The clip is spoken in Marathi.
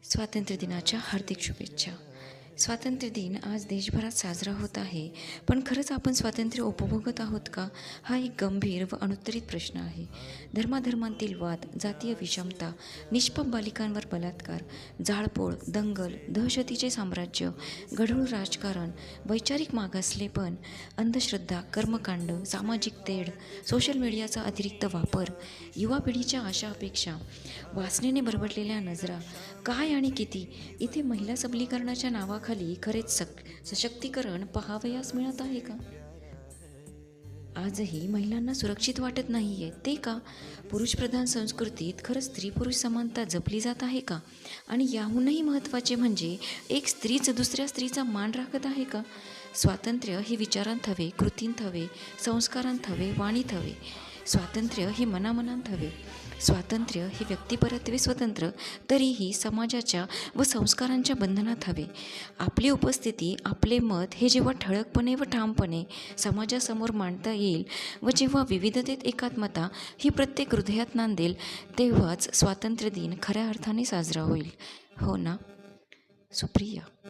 स्वातंत्र्य दिनाच्या हार्दिक शुभेच्छा. स्वातंत्र्य दिन आज देशभरात साजरा होत आहे, पण खरंच आपण स्वातंत्र्य उपभोगत आहोत का? हा एक गंभीर व अनुत्तरित प्रश्न आहे. धर्माधर्मांतील वाद, जातीय विषमता, निष्पाप बालिकांवर बलात्कार, जाळपोळ, दंगल, दहशतीचे साम्राज्य, गढूळ राजकारण, वैचारिक मागासलेपण, अंधश्रद्धा, कर्मकांड, सामाजिक तेढ, सोशल मीडियाचा अतिरिक्त वापर, युवा पिढीच्या आशा अपेक्षा, वासनेने बरबडलेल्या नजरा, काय आणि किती, इथे महिला सबलीकरणाच्या नावाखाली खरेच सशक्तीकरण पाहावयास मिळत आहे का? आजही महिलांना सुरक्षित वाटत नाहीये, ते का? पुरुषप्रधान संस्कृतीत खरंच स्त्री पुरुष समानता जपली जात आहे का? आणि याहूनही महत्त्वाचे म्हणजे एक स्त्रीच दुसऱ्या स्त्रीचा मान राखत आहे का? स्वातंत्र्य हे विचारांत हवे, कृतींत हवे, संस्कारांत हवे, वाणीत हवे. स्वातंत्र्य हे मनामनांत हवे. स्वातंत्र्य हे व्यक्तिपरत्वे स्वतंत्र, तरीही समाजाच्या व संस्कारांच्या बंधनात हवे. आपली उपस्थिती, आपले मत हे जेव्हा ठळकपणे व ठामपणे समाजासमोर मांडता येईल व जेव्हा विविधतेत एकात्मता ही प्रत्येक हृदयात नांदेल, तेव्हाच स्वातंत्र्य दिन खऱ्या अर्थाने साजरा होईल. हो ना? सुप्रिया.